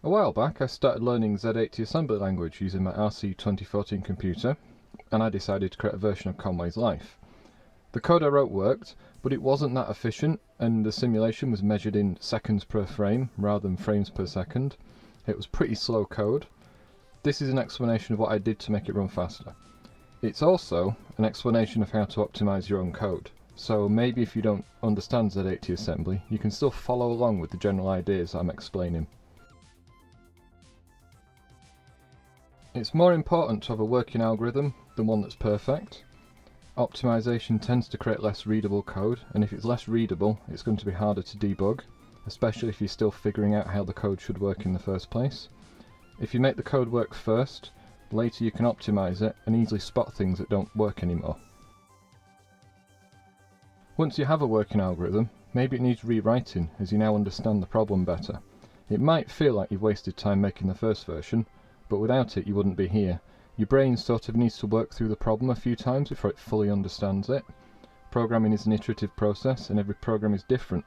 A while back I started learning Z80 Assembler language using my RC 2014 computer, and I decided to create a version of Conway's life. The code I wrote worked, but it wasn't that efficient, and the simulation was measured in seconds per frame rather than frames per second. It was pretty slow code. This is an explanation of what I did to make it run faster. It's also an explanation of how to optimize your own code. So maybe if you don't understand Z80 assembly, you can still follow along with the general ideas I'm explaining. It's more important to have a working algorithm than one that's perfect. Optimisation tends to create less readable code, and if it's less readable, it's going to be harder to debug, especially if you're still figuring out how the code should work in the first place. If you make the code work first, later you can optimise it and easily spot things that don't work anymore. Once you have a working algorithm, maybe it needs rewriting as you now understand the problem better. It might feel like you've wasted time making the first version, but without it you wouldn't be here. Your brain sort of needs to work through the problem a few times before it fully understands it. Programming is an iterative process, and every program is different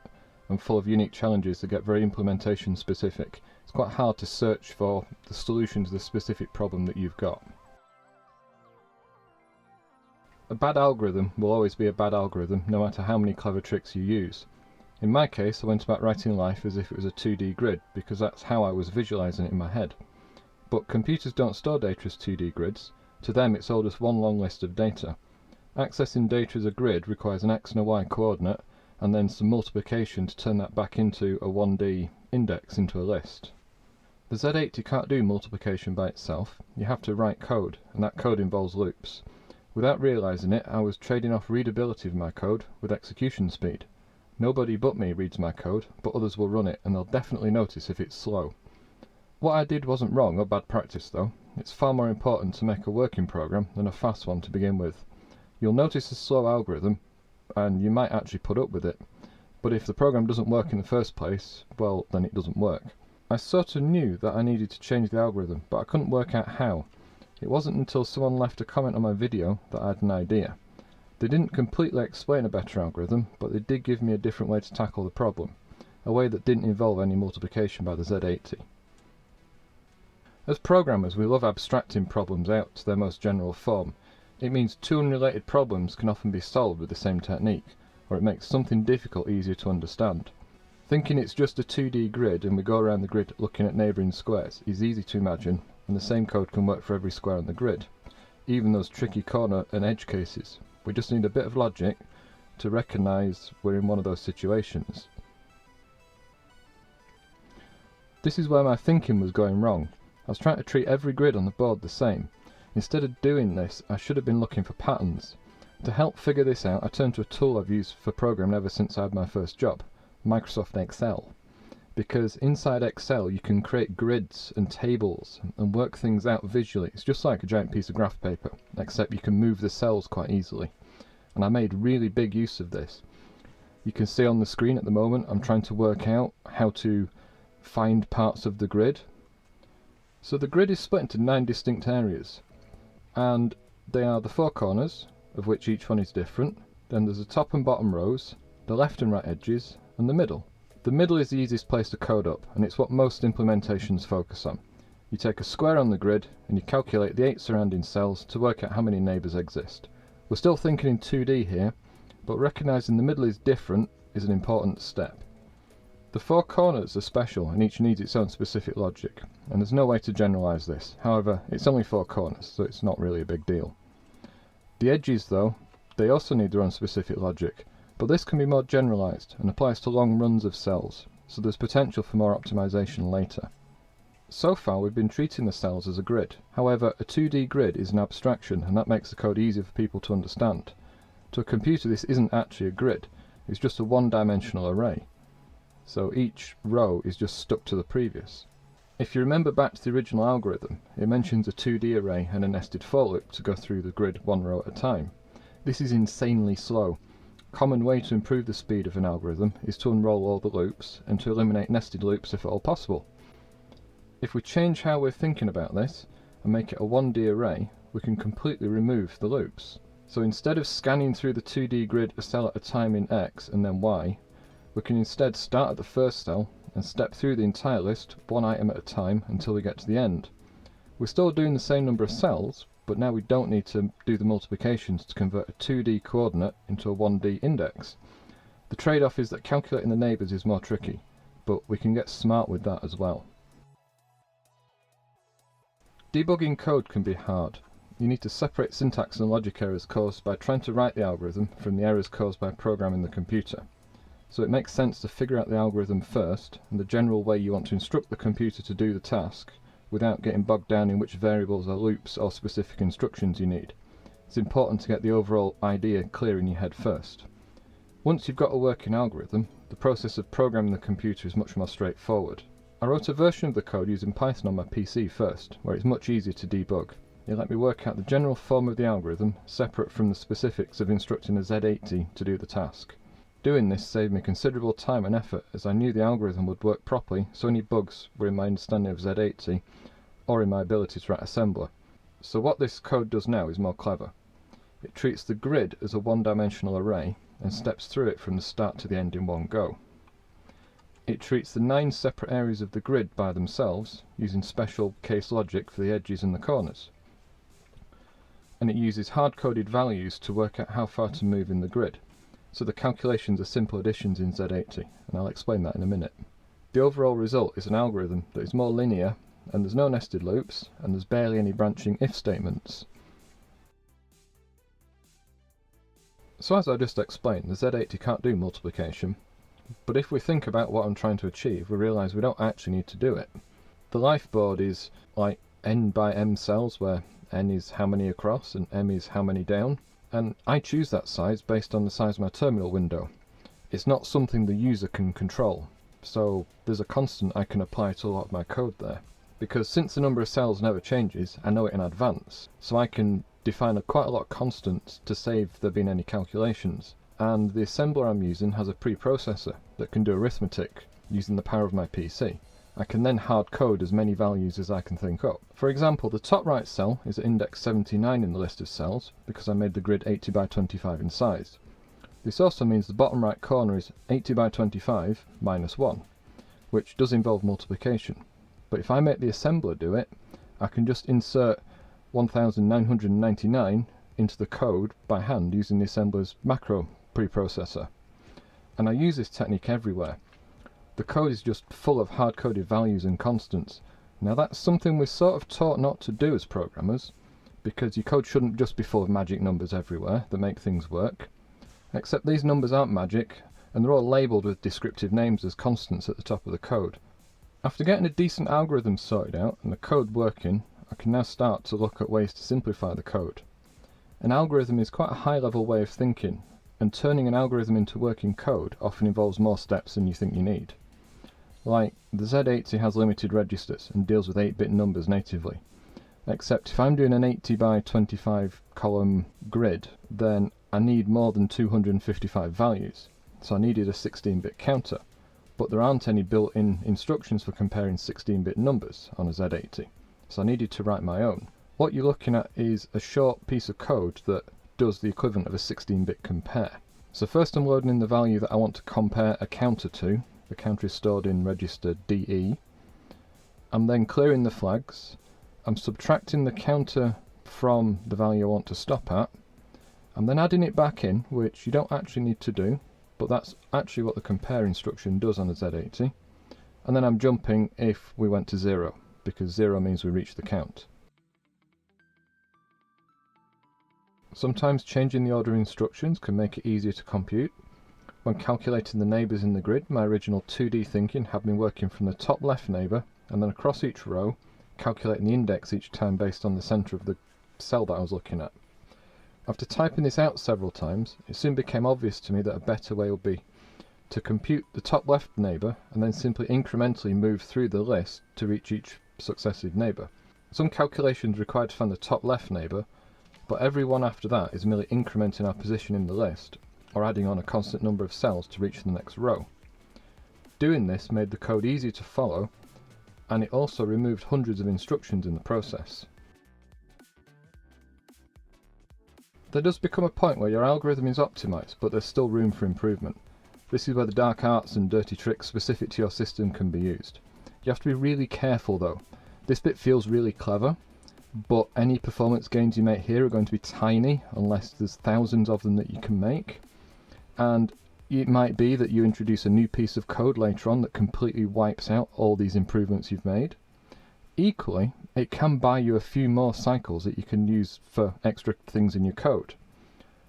and full of unique challenges that get very implementation specific. It's quite hard to search for the solution to the specific problem that you've got. A bad algorithm will always be a bad algorithm, no matter how many clever tricks you use. In my case, I went about writing life as if it was a 2D grid, because that's how I was visualising it in my head. But computers don't store data as 2D grids. To them it's all just one long list of data. Accessing data as a grid requires an x and a y coordinate, and then some multiplication to turn that back into a 1D index into a list. The Z80 can't do multiplication by itself. You have to write code, and that code involves loops. Without realising it, I was trading off readability of my code with execution speed. Nobody but me reads my code, but others will run it, and they'll definitely notice if it's slow. What I did wasn't wrong or bad practice though. It's far more important to make a working program than a fast one to begin with. You'll notice a slow algorithm, and you might actually put up with it. But if the program doesn't work in the first place, well, then it doesn't work. I sort of knew that I needed to change the algorithm, but I couldn't work out how. It wasn't until someone left a comment on my video that I had an idea. They didn't completely explain a better algorithm, but they did give me a different way to tackle the problem, a way that didn't involve any multiplication by the Z80. As programmers, we love abstracting problems out to their most general form. It means two unrelated problems can often be solved with the same technique, or it makes something difficult easier to understand. Thinking it's just a 2D grid and we go around the grid looking at neighbouring squares is easy to imagine, and the same code can work for every square on the grid, even those tricky corner and edge cases. We just need a bit of logic to recognise we're in one of those situations. This is where my thinking was going wrong. I was trying to treat every grid on the board the same. Instead of doing this, I should have been looking for patterns. To help figure this out, I turned to a tool I've used for programming ever since I had my first job, Microsoft Excel. Because inside Excel you can create grids and tables and work things out visually. It's just like a giant piece of graph paper, except you can move the cells quite easily. And I made really big use of this. You can see on the screen at the moment I'm trying to work out how to find parts of the grid. So the grid is split into 9 distinct areas, and they are the 4 corners, of which each one is different. Then there's the top and bottom rows, the left and right edges, and the middle. The middle is the easiest place to code up, and it's what most implementations focus on. You take a square on the grid, and you calculate the 8 surrounding cells to work out how many neighbours exist. We're still thinking in 2D here, but recognising the middle is different is an important step. The 4 corners are special, and each needs its own specific logic, and there's no way to generalise this. However, it's only 4 corners, so it's not really a big deal. The edges though, they also need their own specific logic, but this can be more generalised and applies to long runs of cells, so there's potential for more optimisation later. So far we've been treating the cells as a grid. However, a 2D grid is an abstraction, and that makes the code easier for people to understand. To a computer this isn't actually a grid, it's just a one-dimensional array. So each row is just stuck to the previous. If you remember back to the original algorithm, it mentions a 2D array and a nested for loop to go through the grid one row at a time. This is insanely slow. A common way to improve the speed of an algorithm is to unroll all the loops and to eliminate nested loops if at all possible. If we change how we're thinking about this and make it a 1D array, we can completely remove the loops. So instead of scanning through the 2D grid a cell at a time in X and then Y, we can instead start at the first cell and step through the entire list one item at a time until we get to the end. We're still doing the same number of cells, but now we don't need to do the multiplications to convert a 2D coordinate into a 1D index. The trade-off is that calculating the neighbours is more tricky, but we can get smart with that as well. Debugging code can be hard. You need to separate syntax and logic errors caused by trying to write the algorithm from the errors caused by programming the computer. So it makes sense to figure out the algorithm first and the general way you want to instruct the computer to do the task, without getting bogged down in which variables or loops or specific instructions you need. It's important to get the overall idea clear in your head first. Once you've got a working algorithm, the process of programming the computer is much more straightforward. I wrote a version of the code using Python on my PC first, where it's much easier to debug. It let me work out the general form of the algorithm, separate from the specifics of instructing a Z80 to do the task. Doing this saved me considerable time and effort, as I knew the algorithm would work properly, so any bugs were in my understanding of Z80, or in my ability to write assembler. So what this code does now is more clever. It treats the grid as a one-dimensional array, and steps through it from the start to the end in one go. It treats the 9 separate areas of the grid by themselves, using special case logic for the edges and the corners. And it uses hard-coded values to work out how far to move in the grid, so the calculations are simple additions in Z80, and I'll explain that in a minute. The overall result is an algorithm that is more linear, and there's no nested loops, and there's barely any branching if statements. So as I just explained, the Z80 can't do multiplication, but if we think about what I'm trying to achieve, we realise we don't actually need to do it. The life board is like n by m cells, where n is how many across and m is how many down, and I choose that size based on the size of my terminal window. It's not something the user can control, so there's a constant I can apply to a lot of my code there. Because since the number of cells never changes, I know it in advance, so I can define quite a lot of constants to save there being any calculations. And the assembler I'm using has a preprocessor that can do arithmetic using the power of my PC. I can then hard code as many values as I can think up. For example, the top right cell is at index 79 in the list of cells because I made the grid 80 by 25 in size. This also means the bottom right corner is 80 by 25 minus 1, which does involve multiplication. But if I make the assembler do it, I can just insert 1999 into the code by hand using the assembler's macro preprocessor. And I use this technique everywhere. The code is just full of hard-coded values and constants. Now that's something we're sort of taught not to do as programmers, because your code shouldn't just be full of magic numbers everywhere that make things work. Except these numbers aren't magic, and they're all labelled with descriptive names as constants at the top of the code. After getting a decent algorithm sorted out and the code working, I can now start to look at ways to simplify the code. An algorithm is quite a high-level way of thinking, and turning an algorithm into working code often involves more steps than you think you need. Like, the Z80 has limited registers and deals with 8-bit numbers natively. Except if I'm doing an 80 by 25 column grid, then I need more than 255 values, so I needed a 16-bit counter. But there aren't any built-in instructions for comparing 16-bit numbers on a Z80, so I needed to write my own. What you're looking at is a short piece of code that does the equivalent of a 16-bit compare. So first I'm loading in the value that I want to compare a counter to. The counter is stored in register DE. I'm then clearing the flags. I'm subtracting the counter from the value I want to stop at. I'm then adding it back in, which you don't actually need to do, but that's actually what the compare instruction does on the Z80. And then I'm jumping if we went to 0, because 0 means we reach the count. Sometimes changing the order of instructions can make it easier to compute. When calculating the neighbours in the grid, my original 2D thinking had me working from the top left neighbour and then across each row, calculating the index each time based on the centre of the cell that I was looking at. After typing this out several times, it soon became obvious to me that a better way would be to compute the top left neighbour and then simply incrementally move through the list to reach each successive neighbour. Some calculations required to find the top left neighbour, but every one after that is merely incrementing our position in the list, or adding on a constant number of cells to reach the next row. Doing this made the code easy to follow, and it also removed hundreds of instructions in the process. There does become a point where your algorithm is optimised, but there's still room for improvement. This is where the dark arts and dirty tricks specific to your system can be used. You have to be really careful though. This bit feels really clever, but any performance gains you make here are going to be tiny unless there's thousands of them that you can make. And it might be that you introduce a new piece of code later on that completely wipes out all these improvements you've made. Equally, it can buy you a few more cycles that you can use for extra things in your code.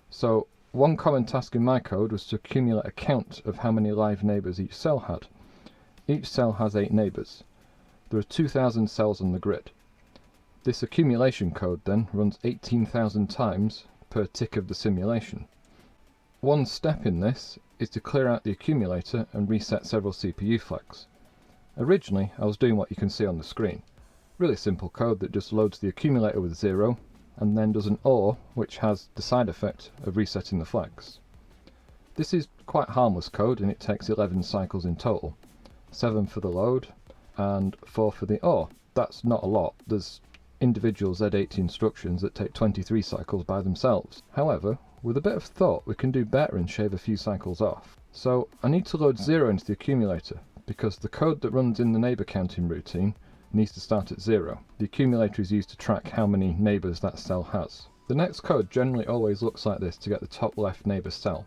So one common task in my code was to accumulate a count of how many live neighbours each cell had. Each cell has 8 neighbours. There are 2,000 cells on the grid. This accumulation code then runs 18,000 times per tick of the simulation. One step in this is to clear out the accumulator and reset several CPU flags. Originally I was doing what you can see on the screen. Really simple code that just loads the accumulator with 0 and then does an OR which has the side effect of resetting the flags. This is quite harmless code and it takes 11 cycles in total. 7 for the load and 4 for the OR. That's not a lot. There's individual Z80 instructions that take 23 cycles by themselves. However, with a bit of thought we can do better and shave a few cycles off. So I need to load 0 into the accumulator because the code that runs in the neighbour counting routine needs to start at 0. The accumulator is used to track how many neighbours that cell has. The next code generally always looks like this to get the top left neighbour cell.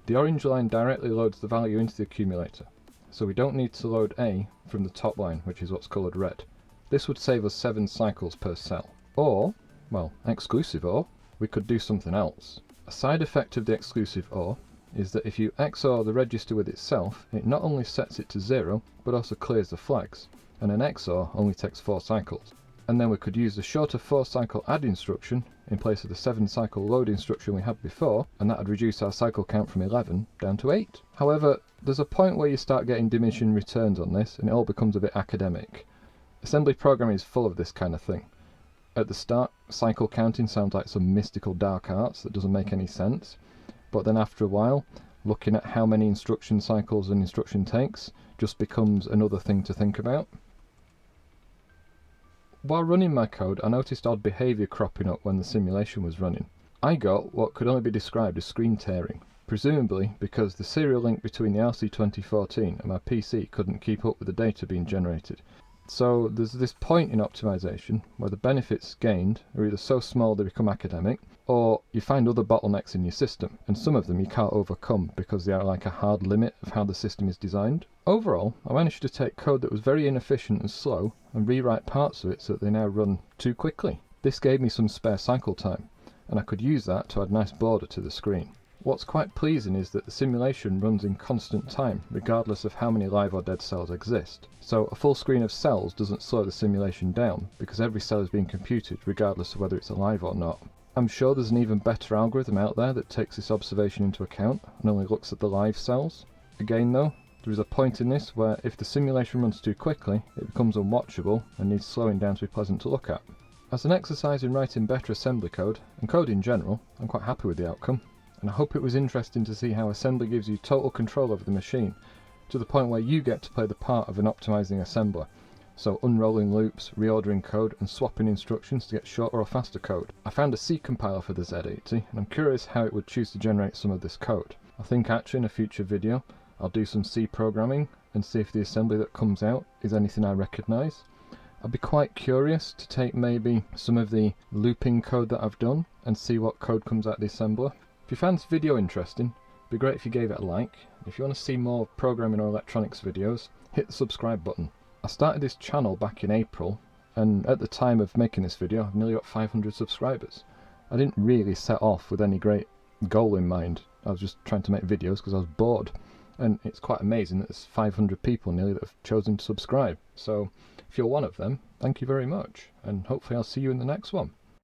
The orange line directly loads the value into the accumulator, so we don't need to load A from the top line, which is what's coloured red. This would save us 7 cycles per cell. Or, well, exclusive OR, we could do something else. A side effect of the exclusive OR is that if you XOR the register with itself, it not only sets it to 0, but also clears the flags, and an XOR only takes 4 cycles. And then we could use the shorter 4 cycle add instruction in place of the 7 cycle load instruction we had before, and that would reduce our cycle count from 11 down to 8. However, there's a point where you start getting diminishing returns on this, and it all becomes a bit academic. Assembly programming is full of this kind of thing. At the start, cycle counting sounds like some mystical dark arts that doesn't make any sense, but then after a while, looking at how many instruction cycles an instruction takes just becomes another thing to think about. While running my code, I noticed odd behaviour cropping up when the simulation was running. I got what could only be described as screen tearing, presumably because the serial link between the RC2014 and my PC couldn't keep up with the data being generated. So there's this point in optimisation where the benefits gained are either so small they become academic, or you find other bottlenecks in your system, and some of them you can't overcome because they are like a hard limit of how the system is designed. Overall, I managed to take code that was very inefficient and slow and rewrite parts of it so that they now run too quickly. This gave me some spare cycle time, and I could use that to add nice border to the screen. What's quite pleasing is that the simulation runs in constant time, regardless of how many live or dead cells exist. So a full screen of cells doesn't slow the simulation down, because every cell is being computed regardless of whether it's alive or not. I'm sure there's an even better algorithm out there that takes this observation into account and only looks at the live cells. Again though, there is a point in this where if the simulation runs too quickly, it becomes unwatchable and needs slowing down to be pleasant to look at. As an exercise in writing better assembly code, and code in general, I'm quite happy with the outcome. And I hope it was interesting to see how assembly gives you total control over the machine, to the point where you get to play the part of an optimizing assembler, so unrolling loops, reordering code, and swapping instructions to get shorter or faster code. I found a C compiler for the Z80, and I'm curious how it would choose to generate some of this code. I think actually in a future video, I'll do some C programming and see if the assembly that comes out is anything I recognise. I'd be quite curious to take maybe some of the looping code that I've done and see what code comes out of the assembler. If you found this video interesting, it'd be great if you gave it a like. If you want to see more programming or electronics videos, hit the subscribe button. I started this channel back in April, and at the time of making this video, I've nearly got 500 subscribers. I didn't really set off with any great goal in mind. I was just trying to make videos because I was bored. And it's quite amazing that there's 500 people nearly that have chosen to subscribe. So if you're one of them, thank you very much, and hopefully I'll see you in the next one.